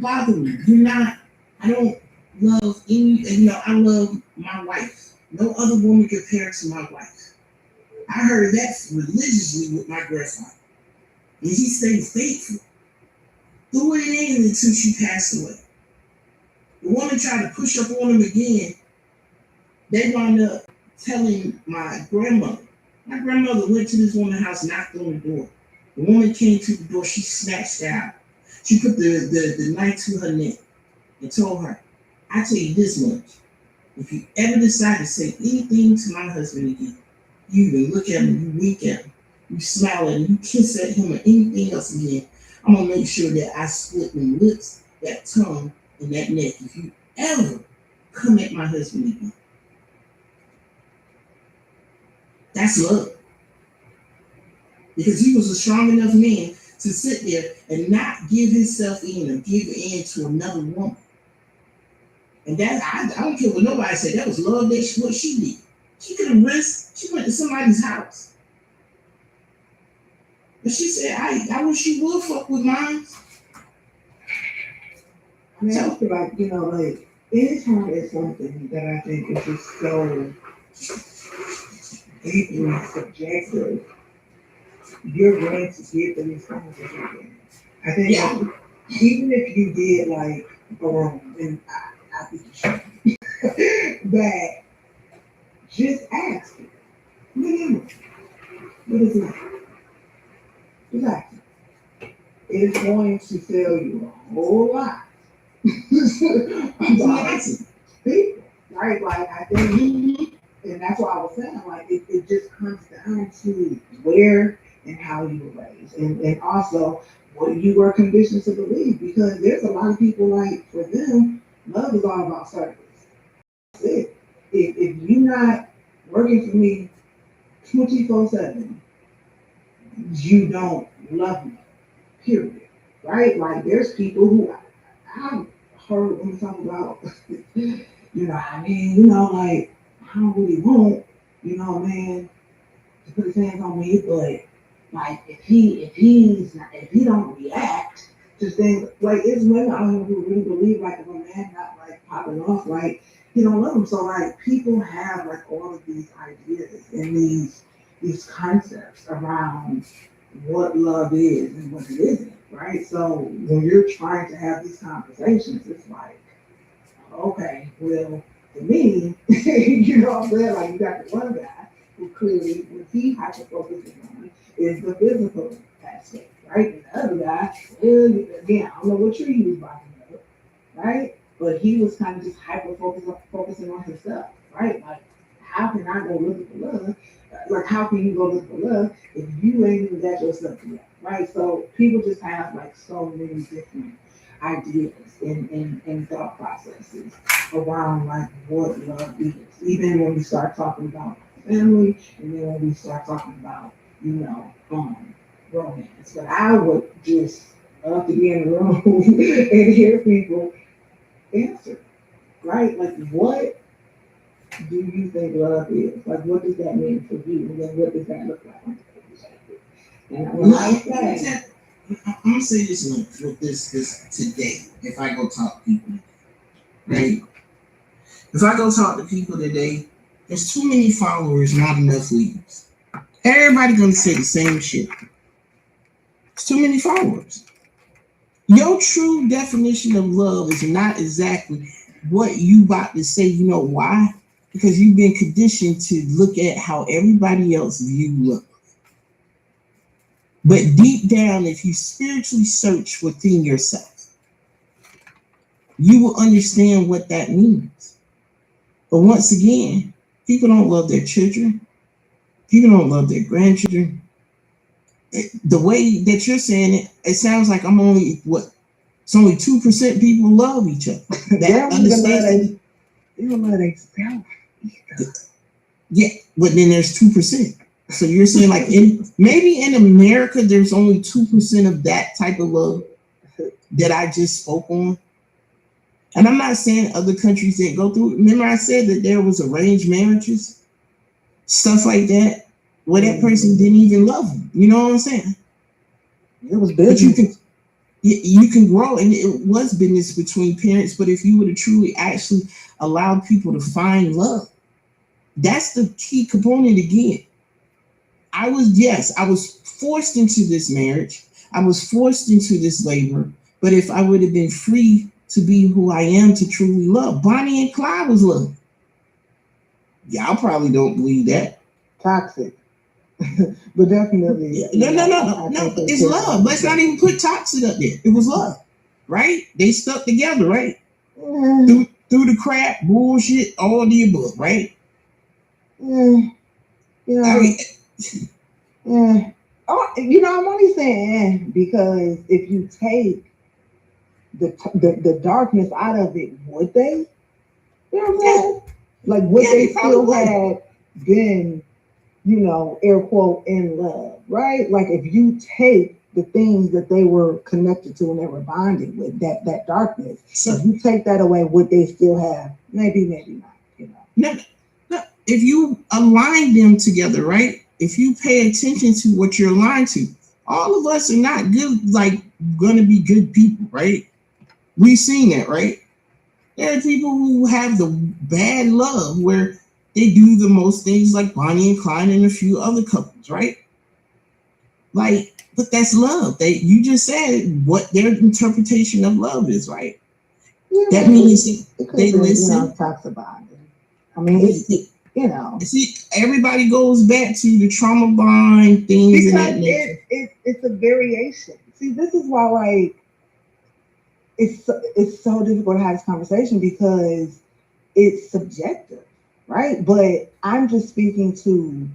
bother me. Do not. I don't love any. I love my wife. No other woman compared to my wife. I heard that religiously with my grandfather, and he stayed faithful through it in until she passed away. The woman tried to push up on him again. They wound up telling my grandmother. My grandmother went to this woman's house, knocked on the door. The woman came to the door. She snatched out. She put the knife to her neck and told her, I tell you this much. If you ever decide to say anything to my husband again, you even look at him, you wink at him, you smile at him, you kiss at him or anything else again, I'm going to make sure that I split them lips, that tongue, and that neck. If you ever come at my husband again. That's love. Because he was a strong enough man to sit there and not give himself in or give in to another woman. And that, I don't care what nobody said, that was love. That's what she did. She could have risked, she went to somebody's house. But she said, I wish you would fuck with mine. I mean, I feel like, like, anytime it's something that I think is just so deeply subjective, you're going to get the responses you get. I think even if you did like go wrong, and I think you should, that just ask it. What is it? Just ask it. It's going to tell you a whole lot about people, right? Like I think, and that's what I was saying. Like it just comes down to where and how you were raised, and also what you were conditioned to believe. Because there's a lot of people, like, for them, love is all about service. That's it. If you're not working for me 24/7, you don't love me. Period. Right? Like there's people who I've heard them talk about. Like I don't really want, a man to put his hands on me, but like if he don't react to things, like it's women out here who really believe like if a man not like popping off, like he don't love them. So like people have like all of these ideas and these concepts around what love is and what it isn't, right? So when you're trying to have these conversations, it's like, okay, well, for me, you know what I'm saying? Like you got the one guy who clearly, what he hyper focuses on is the physical aspect, right? And the other guy, again, I don't know what tree he was barking up, right? But he was kind of just hyper focusing on himself, right? Like, how can I go looking for love? Like, how can you go look for love if you ain't even got yourself together, right? So people just have like so many different ideas and thought processes around like what love is. Even when we start talking about family, and then when we start talking about, romance. But I would just love to be in the room and hear people answer, right? Like, what do you think love is? Like, what does that mean for you? And then what does that look like? And I'm gonna say this with this today. If I go talk to people, right? If I go talk to people today, there's too many followers, not enough leaders. Everybody gonna say the same shit. It's too many followers. Your true definition of love is not exactly what you about to say. You know why? Because you've been conditioned to look at how everybody else view love. But deep down, if you spiritually search within yourself, you will understand what that means. But once again, people don't love their children. People don't love their grandchildren. The way that you're saying it, it sounds like I'm only, it's only 2% people love each other. That understand. Even though they spell. Yeah, but then there's 2%. So you're saying like maybe in America there's only 2% of that type of love that I just spoke on. And I'm not saying other countries didn't go through it. Remember I said that there was arranged marriages, stuff like that, where that person didn't even love them. You know what I'm saying? It was business. You can grow, and it was business between parents. But if you would have truly actually allowed people to find love, that's the key component again. I was forced into this marriage. I was forced into this labor. But if I would have been free to be who I am, to truly love, Bonnie and Clyde was love. Y'all probably don't believe that. Toxic. But definitely, Yeah, no. It's love. Let's not even put toxic up there. It was love, right? They stuck together, right? Yeah, Through the crap, bullshit, all the above, right? yeah, you I know, mean, yeah. Oh, I'm only saying because if you take the darkness out of it, would they? You know what I'm yeah, saying? Like, would yeah, they they probably still would. have been, air quote, in love, right? Like, if you take the things that they were connected to and they were bonding with, that darkness, So if you take that away, would they still have? Maybe, maybe not, no, no. If you align them together, right? If you pay attention to what you're aligned to, all of us are not good, like gonna be good people, right? We've seen that, right? There are people who have the bad love where they do the most things like Bonnie and Clyde and a few other couples, right? Like, but that's love. You just said what their interpretation of love is, right? Yeah, That maybe. means It could they have been, listen. toxic bonding. I mean, They, they, you know, see, everybody goes back to the trauma bond things and because that nature. it's a variation. See, this is why, like, it's so difficult to have this conversation because it's subjective, right? But I'm just speaking to,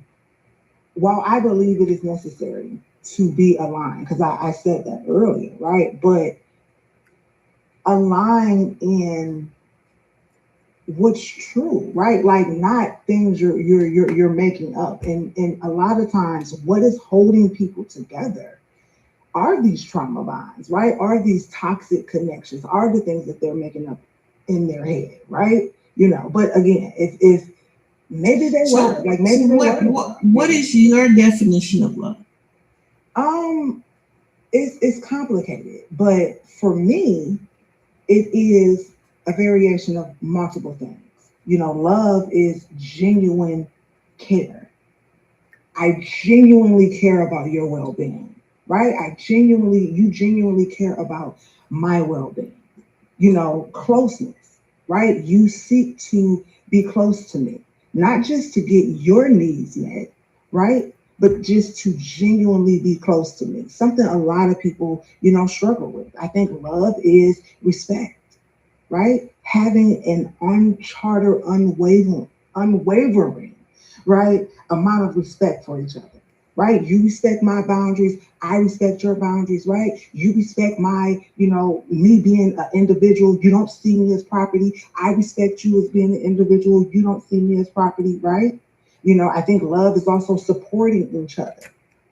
while I believe it is necessary to be aligned, because I said that earlier, right? But align in what's true, right? Like, not things you're making up. And a lot of times what is holding people together are these trauma bonds, right? Are these toxic connections, are the things that they're making up in their head, right? But again, if maybe they were, So, like, so maybe they what were in what love, what maybe. is your definition of love? Um, it's complicated, but for me, it is a variation of multiple things. Love is genuine care. I genuinely care about your well-being, right? You genuinely care about my well-being. Closeness, right? You seek to be close to me, not just to get your needs met, right? But just to genuinely be close to me. Something a lot of people, struggle with. I think love is respect, right? Having an unchartered, unwavering, right, amount of respect for each other, right? You respect my boundaries, I respect your boundaries, right? You respect my, me being an individual. You don't see me as property. I respect you as being an individual. You don't see me as property, right? I think love is also supporting each other,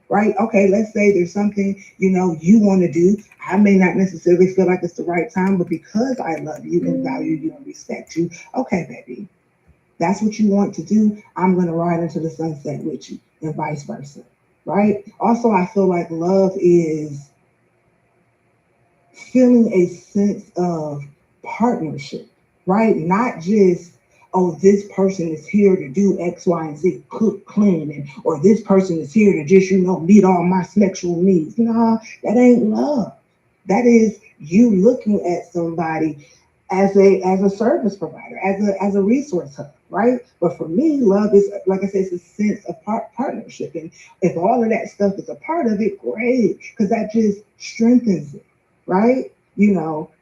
right? Okay, let's say there's something, you want to do. I may not necessarily feel like it's the right time, but because I love you and value you and respect you, okay, baby, that's what you want to do. I'm going to ride into the sunset with you, and vice versa, right? Also, I feel like love is feeling a sense of partnership, right? Not just, oh, this person is here to do X, Y, and Z, cook, clean, and or this person is here to just, meet all my sexual needs. Nah, that ain't love. That is you looking at somebody as a service provider, as a resource hub, right? But for me, love is, like I said, it's a sense of partnership, and if all of that stuff is a part of it, great, because that just strengthens it, right?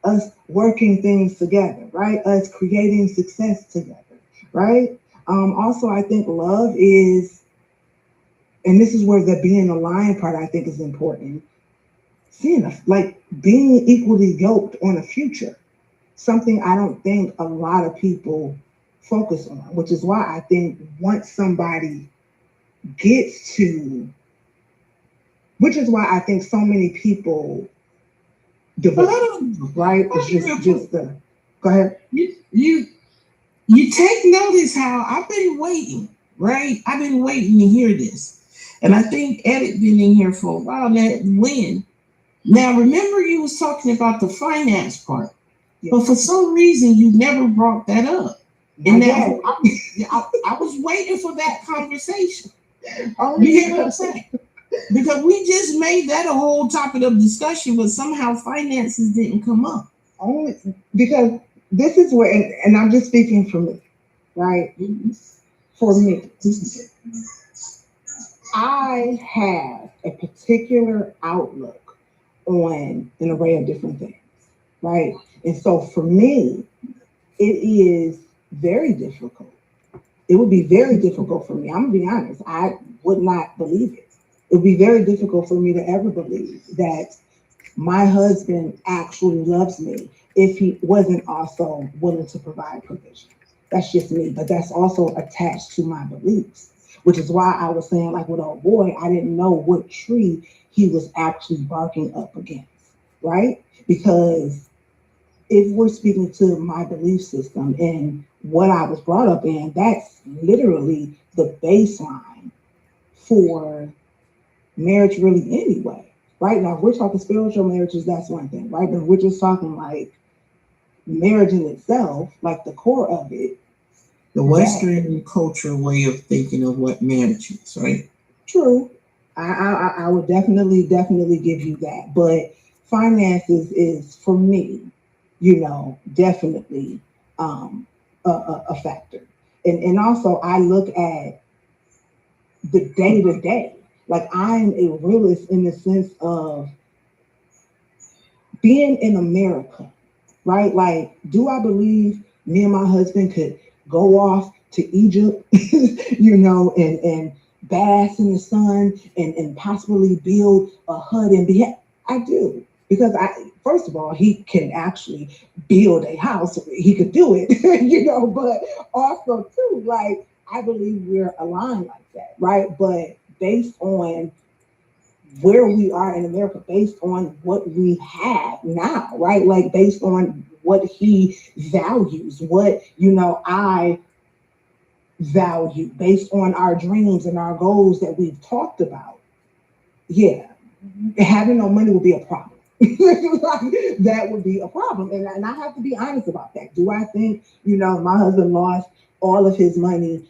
Us working things together, right? Us creating success together, right? Also, I think love is, and this is where the being aligned part I think is important. Seeing like being equally yoked on a future, something I don't think a lot of people focus on, which is why I think once somebody gets to, which is why I think so many people Hold divorce, on, right? It's hold on, just real just quick. the go ahead. You take notice how I've been waiting, right? I've been waiting to hear this, and I think Edit been in here for a while now. Now, remember you was talking about the finance part, Yeah. but for some reason you never brought that up. And Not that yet. I was waiting for that conversation. Oh, You hear what I'm yeah. saying? Because we just made that a whole topic of discussion, but somehow finances didn't come up. Only because this is where, and I'm just speaking for me, right? For me, I have a particular outlook on an array of different things, right? And so for me, it is very difficult. It would be very difficult for me. I'm gonna be honest. I would not believe it. It would be very difficult for me to ever believe that my husband actually loves me if he wasn't also willing to provide provision. That's just me, but that's also attached to my beliefs, which is why I was saying, like with old boy, I didn't know what tree he was actually barking up against, right? Because if we're speaking to my belief system and what I was brought up in, that's literally the baseline for marriage really anyway. Right now, if we're talking spiritual marriages, that's one thing, right? But if we're just talking like marriage in itself, like the core of it, The that Western culture way of thinking of what marriage is, right? true. I would definitely give you that. But finances is for me, definitely a factor. And also I look at the day to day. Like I'm a realist in the sense of being in America, right? Like, do I believe me and my husband could go off to Egypt, and bask in the sun and possibly build a hut and be? I do because first of all, he can actually build a house. He could do it, But also too, like I believe we're aligned like that, right? But based on where we are in America based on what we have now, right? Like based on what he values, what I value, based on our dreams and our goals that we've talked about. Yeah, having no money would be a problem. That would be a problem, and I have to be honest about that. Do I think my husband lost all of his money?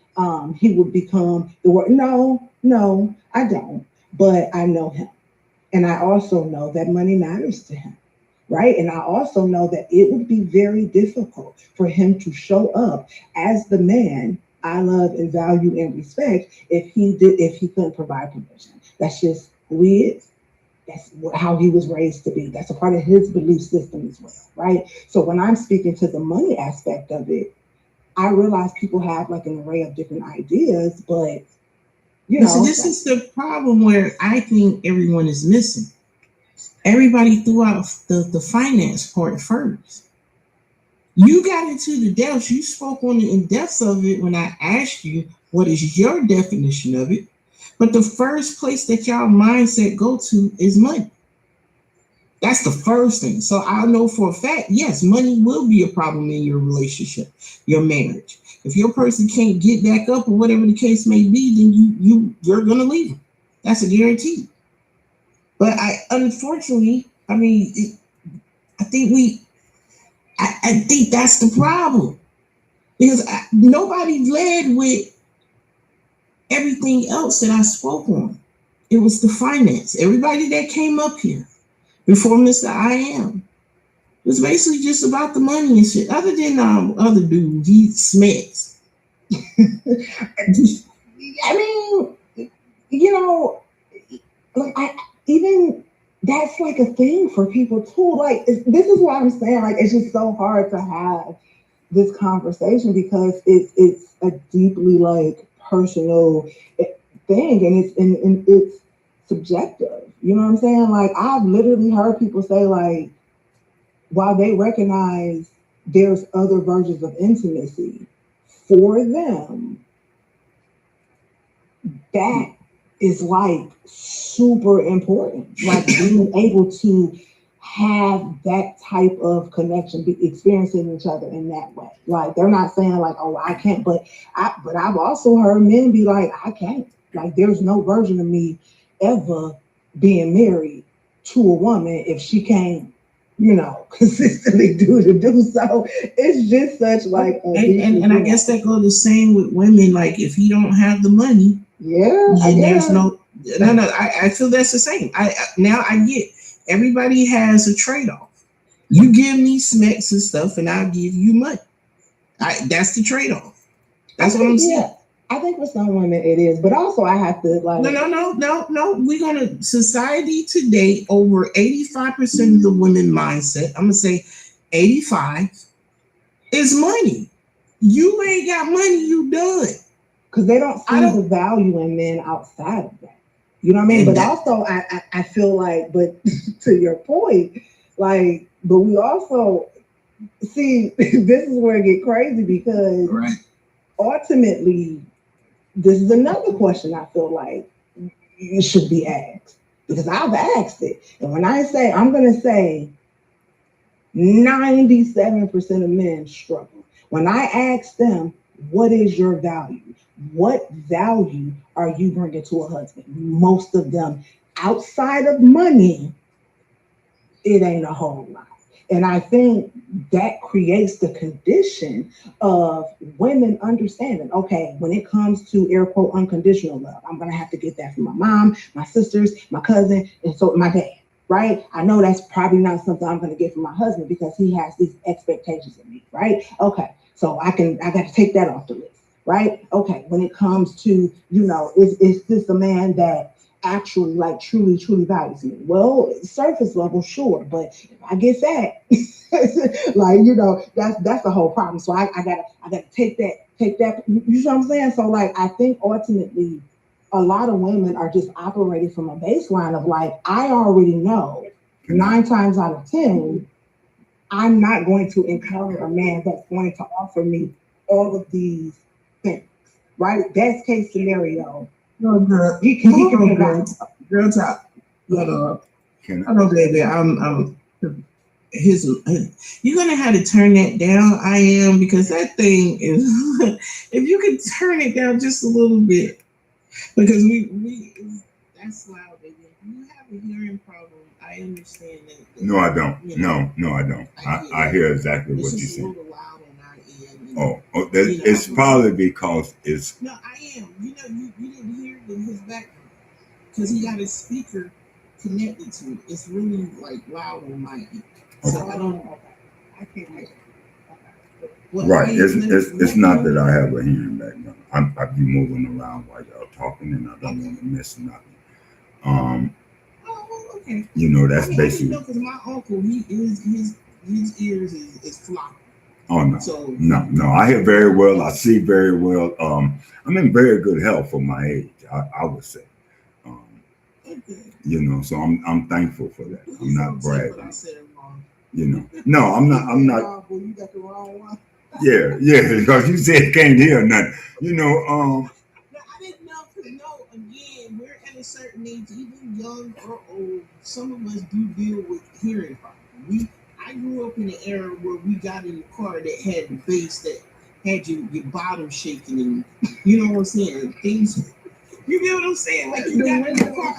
He would become the word. No, no, I don't. But I know him. And I also know that money matters to him, right? And I also know that it would be very difficult for him to show up as the man I love and value and respect if he couldn't provide provision. That's just who he is. That's how he was raised to be. That's a part of his belief system as well, right? So when I'm speaking to the money aspect of it, I realize people have like an array of different ideas, but So this is the problem where I think everyone is missing. Everybody threw out the finance part first. You got into the depths. You spoke on the in depths of it when I asked you what is your definition of it. But the first place that y'all mindset go to is money. That's the first thing. So I know for a fact, yes, money will be a problem in your relationship, your marriage. If your person can't get back up or whatever the case may be, then you're gonna leave them. That's a guarantee. But unfortunately, I mean, I think I think that's the problem because nobody led with everything else that I spoke on. It was the finance. Everybody that came up here before Mr. I Am. It was basically just about the money and shit. Other than other dude, he smacks. I mean, like I even that's like a thing for people too. Like this is what I'm saying. Like it's just so hard to have this conversation because it's a deeply like personal thing, and it's subjective. You know what I'm saying? Like I've literally heard people say like while they recognize there's other versions of intimacy for them, that is like super important. Like being able to have that type of connection, be experiencing each other in that way. Like they're not saying like, oh, I can't, but I've also heard men be like, I can't. Like there's no version of me ever being married to a woman if she can't, consistently do so. It's just such like a and I guess that goes the same with women. Like if you don't have the money, then there's no. I feel that's the same. Now I get everybody has a trade off. You give me smacks and stuff, and I'll give you money. That's the trade off. That's what I'm saying. Yeah. I think for some women it is, but also I have to like. No. We're gonna society today. Over 85% of the women mindset. I'm gonna say 85 is money. You ain't got money, you done. Because they don't see the value in men outside of that. You know what I mean? But also, I feel like, but to your point, like, but we also see this is where it get crazy because ultimately, this is another question I feel like it should be asked because I've asked it, and when I say, I'm gonna say 97% of men struggle. When I ask them, what is your value? What value are you bringing to a husband? Most of them, outside of money, it ain't a whole lot. And I think that creates the condition of women understanding, okay, when it comes to air quote unconditional love, I'm going to have to get that from my mom, my sisters, my cousin, and so my dad. Right? I know that's probably not something I'm going to get from my husband because he has these expectations of me, right? Okay, so I got to take that off the list, right? Okay, when it comes to, is this a man that actually like truly values me? Well, surface level, sure, but if I get that, that's the whole problem. So I gotta take that. You know what I'm saying? So like I think ultimately a lot of women are just operating from a baseline of like, I already know 9 times out of 10, I'm not going to encounter a man that's going to offer me all of these things, right? Best case scenario. No, girl, he can girl talk. I know, baby. I'm his. You're gonna have to turn that down. I am because that thing is. If you could turn it down just a little bit. Because we that's loud, baby. You have a hearing problem. I understand that. No, I don't. No, I don't. I hear exactly what you're saying. Loud on our end. It's probably because it's. No, I am. You didn't hear it in his background because he got a speaker connected to it. It's really like loud on my end. So I don't. I can't hear. Right. It's not that I have a hearing background. I be moving around while y'all talking, and I don't want to miss nothing. Okay. That's basically. Because my uncle, his ears is floppy. Oh no. So no. I hear very well. I see very well. I'm in very good health for my age. I would say. So I'm thankful for that. I'm not bragging. I said it wrong. No, I'm not. You got the wrong one. Yeah, because you said can't hear nothing. No, I didn't know because again, we're at a certain age, even young or old. Some of us do deal with hearing problems. I grew up in an era where we got in a car that had the bass that had your bottom shaking, and you know what I'm saying. Things, you get what I'm saying? Like you got in the car,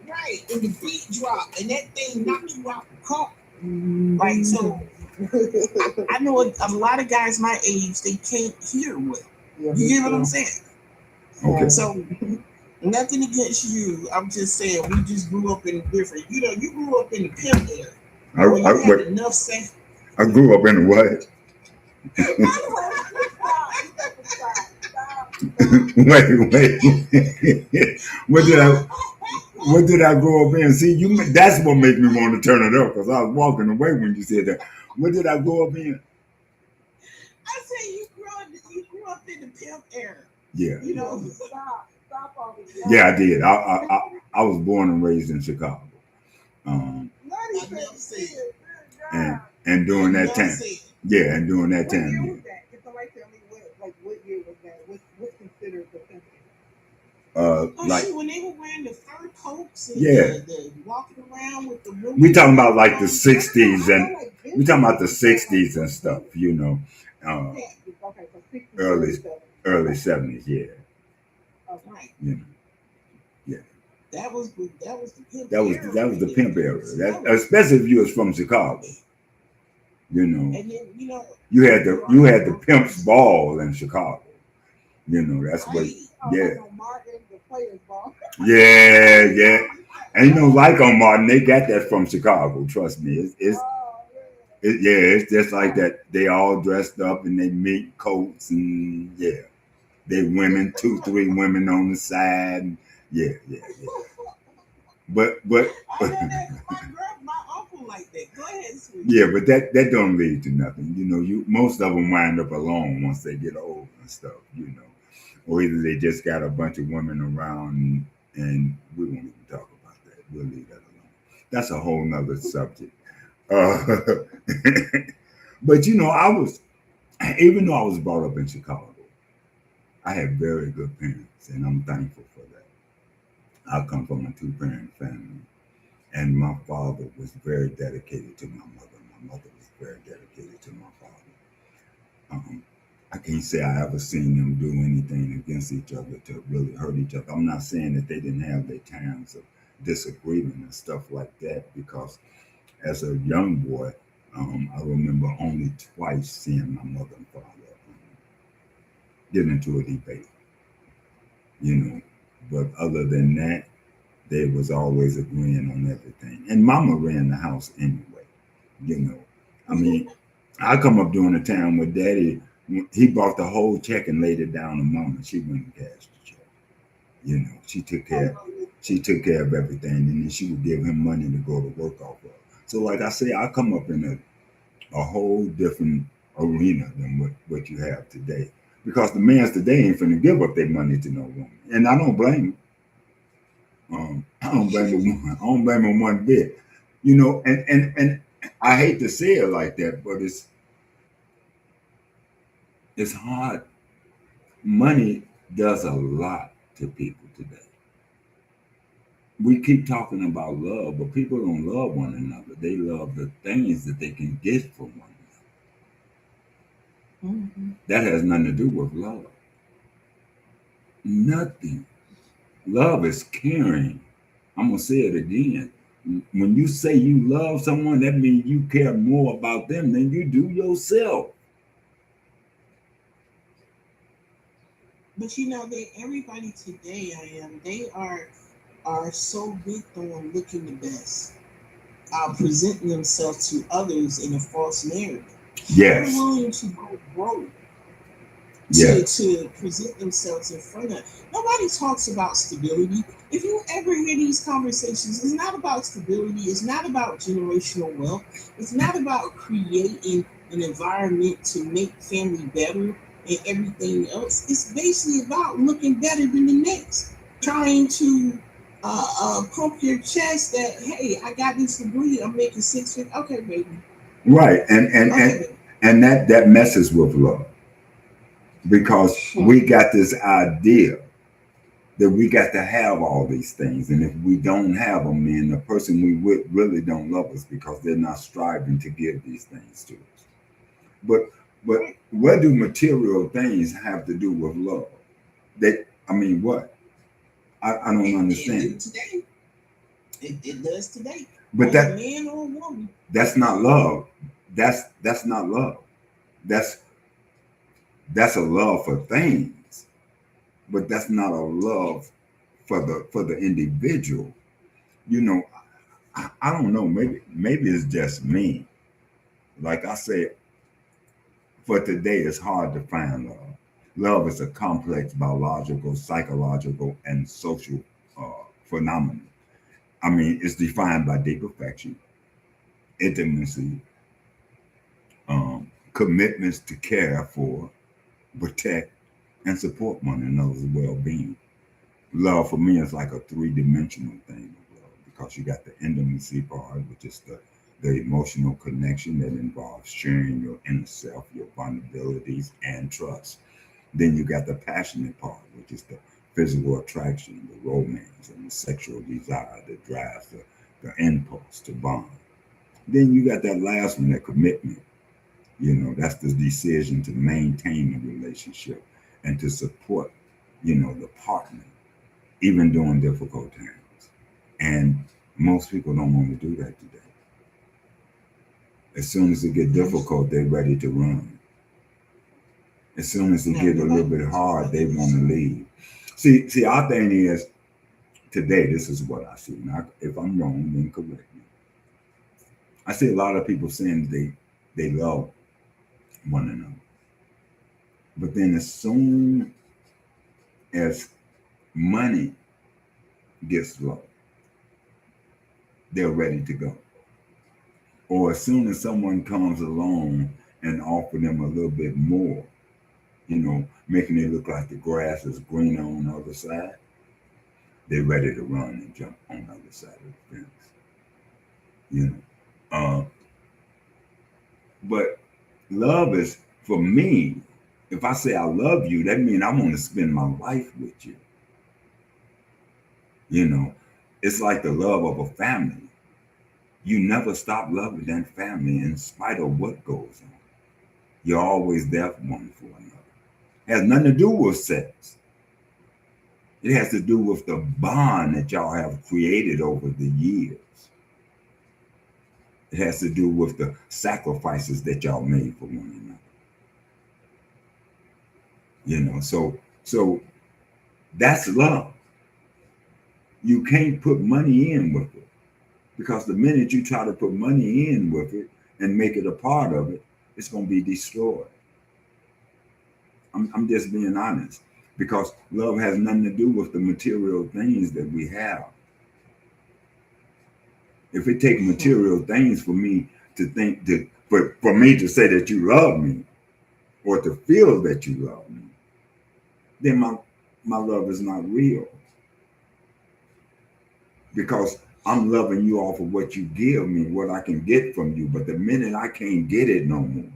right? And the beat dropped, and that thing knocked you out the car. Right, so I know a lot of guys my age, they can't hear well. You get what I'm saying? Okay. So nothing against you. I'm just saying we just grew up in different. You grew up in the pimp era. You had enough sense. I grew up in what? Wait. What did I grow up in? See, that's what made me want to turn it up because I was walking away when you said that. What did I grow up in? I said you grew up in the pimp era. Yeah. Stop all this. Yeah, I did. I was born and raised in Chicago. And during that time. Yeah, and during that time. What year was that? Can somebody tell me what year was that? What's considered the pimp? When they were wearing the fur coats and the walking around with the room. We talking about like the 60s and we talking about the 60s and stuff, early 70s, yeah. Right. Yeah. That was the pimp That was era. that was the Right pimp there. era. That, especially if you was from Chicago. You know, And then you had the pimp's ball in Chicago. You know, that's what. Right. Yeah, Like on Martin, the players ball. yeah. Ain't no like on Martin. They got that from Chicago. Trust me. Oh, yeah. It's just like that. They all dressed up and they mink coats and yeah, they women, 2, 3 women on the side. Yeah. But I know that my uncle like that. Go ahead, sweetie. yeah, but that don't lead to nothing. You know, most of them wind up alone once they get old and stuff. You know, or either they just got a bunch of women around, and we won't even talk about that. We'll leave that alone. That's a whole nother subject. Uh, but even though I was brought up in Chicago, I had very good parents, and I'm thankful for that. I come from a 2-parent family, and my father was very dedicated to my mother. My mother was very dedicated to my father. I can't say I ever seen them do anything against each other to really hurt each other. I'm not saying that they didn't have their times of disagreement and stuff like that, because as a young boy, I remember only twice seeing my mother and father get into a debate, you know. But other than that, they was always agreeing on everything. And mama ran the house anyway, you know. I mean, I come up during a time with daddy, he bought the whole check and laid it down on mama. She went and cashed the check. You know, she took care of everything, and then she would give him money to go to work off of. So like I say, I come up in a whole different arena than what you have today. Because the mans today ain't finna give up their money to no woman. And I don't blame them. I don't blame them. I don't blame them one bit. You know, and I hate to say it like that, but it's hard. Money does a lot to people today. We keep talking about love, but people don't love one another. They love the things that they can get from one another. Mm-hmm. That has nothing to do with love. Nothing. Love is caring. I'm going to say it again. When you say you love someone, that means you care more about them than you do yourself. But that everybody today, they are so big on looking the best, presenting themselves to others in a false narrative. Yes. They're willing to go broke to present themselves in front of. Nobody talks about stability. If you ever hear these conversations, it's not about stability. It's not about generational wealth. It's not about creating an environment to make family better and everything else. It's basically about looking better than the next. Trying to pump your chest that, hey, I got this degree. I'm making 6 figures. Okay, baby. Right, and that messes with love, because we got this idea that we got to have all these things, and if we don't have them, then the person we with really don't love us, because they're not striving to give these things to us. But what do material things have to do with love? What? I don't understand. Today, it does today. But that man or woman. That's not love. That's not love. That's a love for things, but that's not a love for the individual. You know, I don't know. Maybe it's just me. Like I said, for today, it's hard to find love. Love is a complex biological, psychological, and social phenomenon. I mean, it's defined by deep affection, intimacy, commitments to care for, protect, and support one another's well-being. Love for me is like a three-dimensional thing of love, because you got the intimacy part, which is the emotional connection that involves sharing your inner self, your vulnerabilities, and trust. Then you got the passionate part, which is the physical attraction, the romance, and the sexual desire that drives the impulse to bond. Then you got that last one, that commitment. You know, that's the decision to maintain a relationship and to support, the partner, even during difficult times. And most people don't want to do that today. As soon as it get difficult, they're ready to run. As soon as it get a little bit hard, they want to leave. See, our thing is today. This is what I see. Now, if I'm wrong, then correct me. I see a lot of people saying they love one another, but then as soon as money gets low, they're ready to go. Or as soon as someone comes along and offer them a little bit more, making it look like the grass is greener on the other side, they're ready to run and jump on the other side of the fence. You know. But love is, for me, if I say I love you, that means I want to spend my life with you. It's like the love of a family. You never stop loving that family in spite of what goes on. You're always there one for another. It has nothing to do with sex. It has to do with the bond that y'all have created over the years. It has to do with the sacrifices that y'all made for one another. So that's love. You can't put money in with it, because the minute you try to put money in with it and make it a part of it, it's going to be destroyed. I'm just being honest, because love has nothing to do with the material things that we have. If it takes material things for me to think that, for me to say that you love me, or to feel that you love me, then my love is not real. Because I'm loving you off of what you give me, what I can get from you. But the minute I can't get it no more,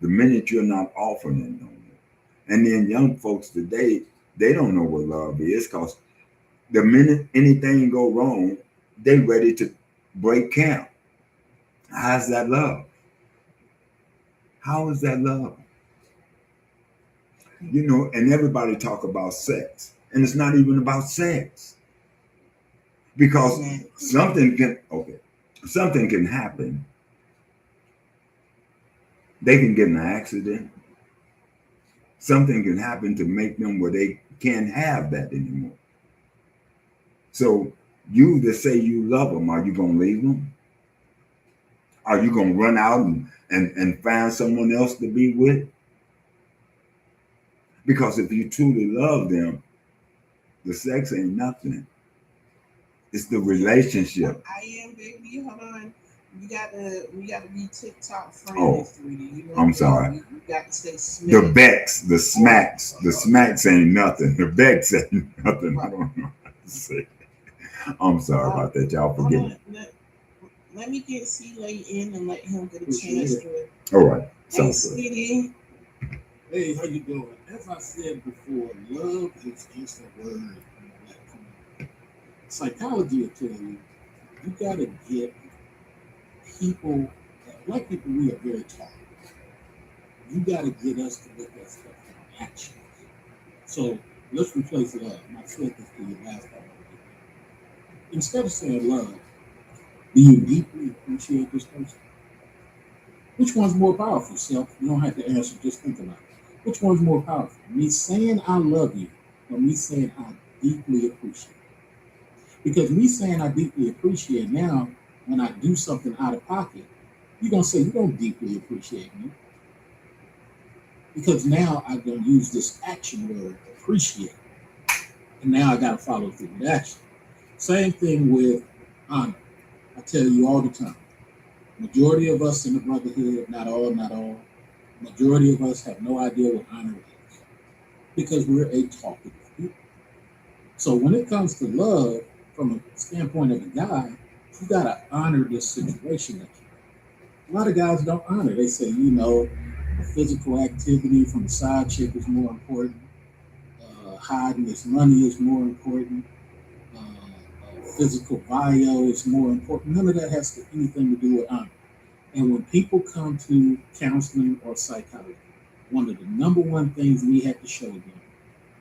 the minute you're not offering it no more. And then young folks today, they don't know what love is, because the minute anything go wrong, they ready to break camp. How's that love? How is that love? And everybody talk about sex, and it's not even about sex. Because something can happen. They can get in an accident. Something can happen to make them where they can't have that anymore. So you that say you love them, are you going to leave them? Are you going to run out and find someone else to be with? Because if you truly love them, the sex ain't nothing. It's the relationship. I am, baby. Hold on. We gotta be TikTok friends. Oh, I'm sorry. You got to say smack. The Becks, the smacks ain't nothing. The Becks ain't nothing. I don't know how to say. I'm sorry about that. Y'all forgive me. Let me get C-Lay in and let him get a chance to it. All right. Hey, sweetie. Hey, how you doing? As I said before, love is just a word. Psychology will tell you, you got to get people, black people, we are very tall. You got to get us to look at stuff in action. So let's replace it up. And I said this to you last time. Instead of saying love, do you deeply appreciate this person? Which one's more powerful, self? You don't have to answer, just think about it. Which one's more powerful? Me saying I love you, or me saying I deeply appreciate you? Because me saying I deeply appreciate, now, when I do something out of pocket, you're going to say you don't deeply appreciate me. Because now I'm going to use this action word, appreciate. And now I got to follow through with action. Same thing with honor. I tell you all the time, majority of us in the brotherhood, not all, majority of us have no idea what honor is. Because we're a talkative people. So when it comes to love, from a standpoint of a guy, you got to honor this situation that you're in. A lot of guys don't honor. They say, physical activity from the side chick is more important. Hiding his money is more important. Physical bio is more important. None of that has anything to do with honor. And when people come to counseling or psychology, one of the number one things we have to show them,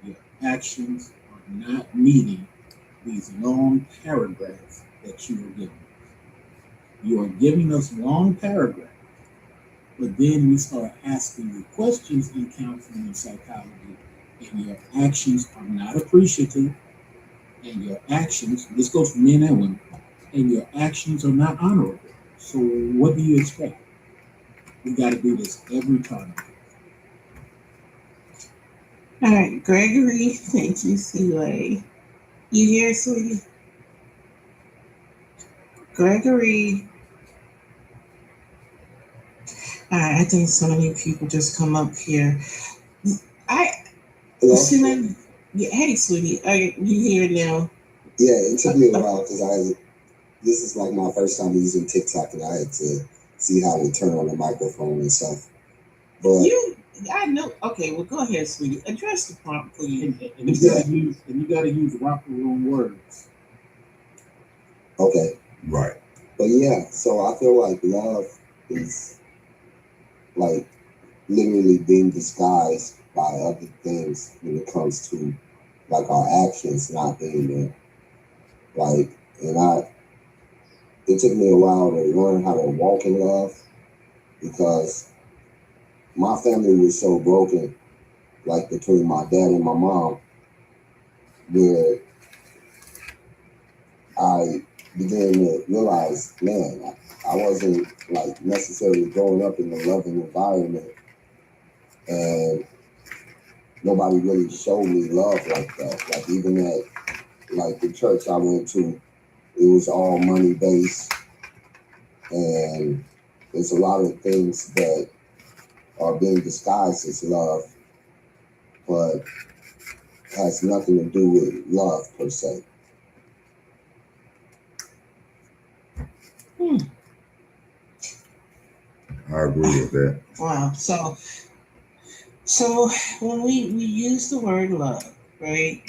your actions are not meeting these long paragraphs that you are giving us. You are giving us long paragraphs, but then we start asking you questions in counseling and psychology, and your actions are not appreciative, and your actions, this goes for men and women, and your actions are not honorable. So what do you expect? We got to do this every time. All right, Gregory, thank you, Celie. You here, sweetie? Gregory. All right, I think so many people just come up here. I Hello? Celie, yeah, hey, sweetie, are you here now? Yeah, it took me a while because this is like my first time using TikTok and I had to see how to turn on the microphone and stuff. But I know. Okay, well, go ahead, sweetie. Address the prompt, please. And you got to use rocker room words. okay. Right. But yeah, so I feel like love is like literally being disguised by other things when it comes to like our actions not being there. Like, it took me a while to learn how to walk in love because my family was so broken, like between my dad and my mom, where I began to realize, man, I wasn't like necessarily growing up in a loving environment, and nobody really showed me love like that. Like even at like the church I went to, it was all money based, and there's a lot of things that are being disguised as love, but has nothing to do with love per se. I agree with that. Wow. So when we use the word love, right?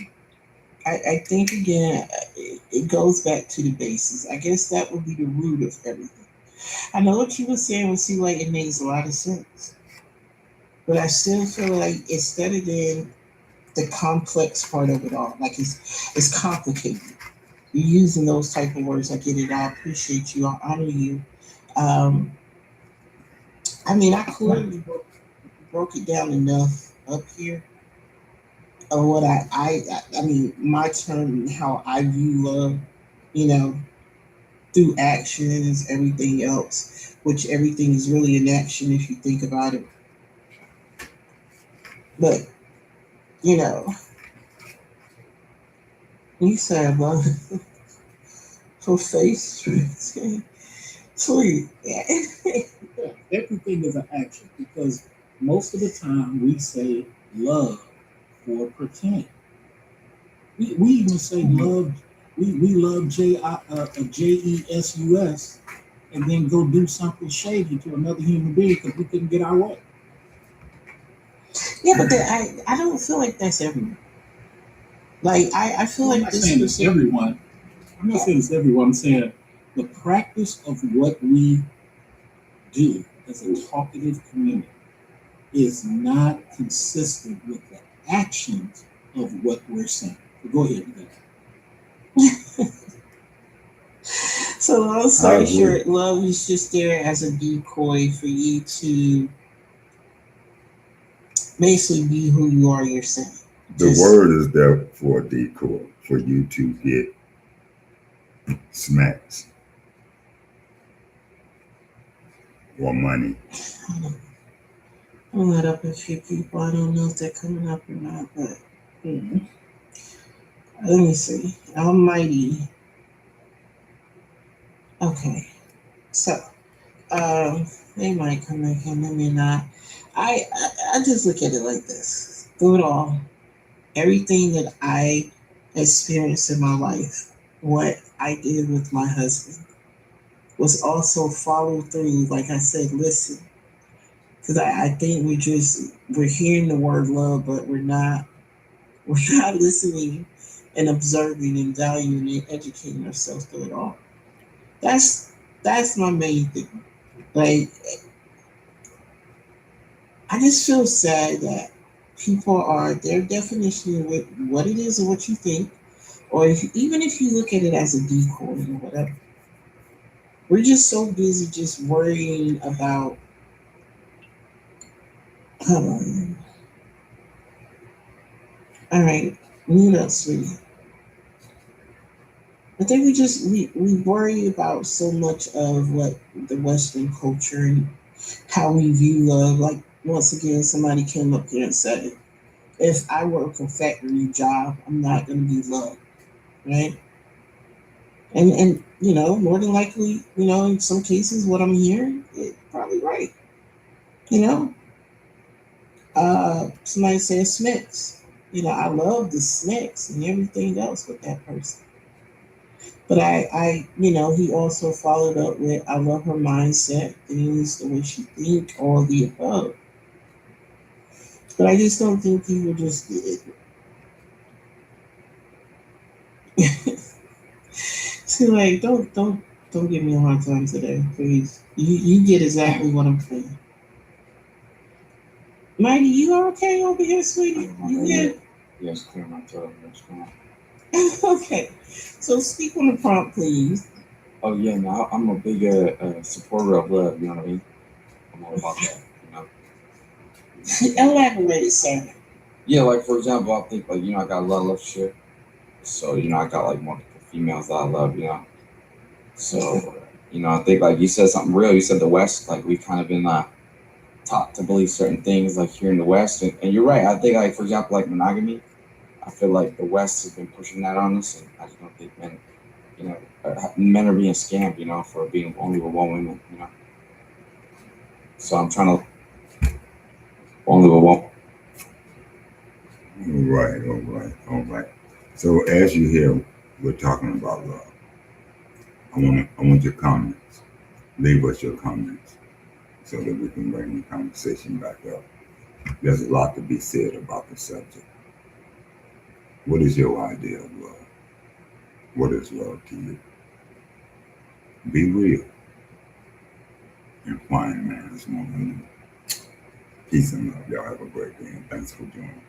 I think again, it goes back to the basis. I guess that would be the root of everything. I know what you were saying would seem like it makes a lot of sense, but I still feel like instead of then the complex part of it all, like it's complicated. You're using those type of words. I get it. I appreciate you. I honor you. Um, I mean, I clearly broke it down enough up here of what I mean, my term and how I view love, you know, through actions, everything else, which everything is really an action if you think about it. But, you know, you said love for face. Sweet. Yeah, everything is an action because most of the time we say love for pretend. We even say love. We love Jesus and then go do something shady to another human being because we couldn't get our way. Yeah, but I don't feel like that's everyone. Like I feel I'm like not this saying it's person. everyone. I'm not saying it's everyone. I'm saying the practice of what we do as a talkative community is not consistent with the actions of what we're saying. So go ahead. So long I story agree. short, love is just there as a decoy for you to basically be who you are yourself. The Just word is there for a decoy, for you to get smacks or money. I'm let up a few people. I don't know if they're coming up or not, but let me see. Almighty. Okay, so they might come back in, they may not. I just look at it like this. Through it all, everything that I experienced in my life, what I did with my husband, was also followed through. Like I said, listen, because I think we're hearing the word love, but we're not listening and observing and valuing and educating ourselves through it all. That's that's my main thing. Like I just feel sad that people are their definition of what it is and what you think or even if you look at it as a decoy or whatever. We're just so busy just worrying about. Hold on. All right, mute up, sweetie. I think we worry about so much of what the Western culture and how we view love. Like once again, somebody came up here and said it. If I work a factory job, I'm not going to be loved, right? And more than likely, in some cases, what I'm hearing, it's probably right. You know, somebody says snacks. I love the snacks and everything else with that person. But he also followed up with, I love her mindset, things, the way she think, all the above. But I just don't think people just did. So like, don't give me a hard time today, please. You get exactly what I'm saying. Mighty, you okay over here, sweetie? You good? Yes, clear my throat. What's going on? Okay. So speak on the prompt, please. Oh yeah, no, I'm a big supporter of love. You know what I mean? I'm all about that. Elaborate, sir. Yeah, like for example, I think like I got a lot of love shit. So I got like multiple females that I love. So I think like you said something real. You said the West, like we kind of been taught to believe certain things like here in the West, and you're right. I think like for example like monogamy. I feel like the West has been pushing that on us, and I just don't think men are being scammed, for being only with one woman, So I'm trying to only with one. All right. So as you hear, we're talking about love. I want your comments. Leave us your comments so that we can bring the conversation back up. There's a lot to be said about the subject. What is your idea of love? What is love to you? Be real and find man as one. Peace and love. Y'all have a great day and thanks for joining.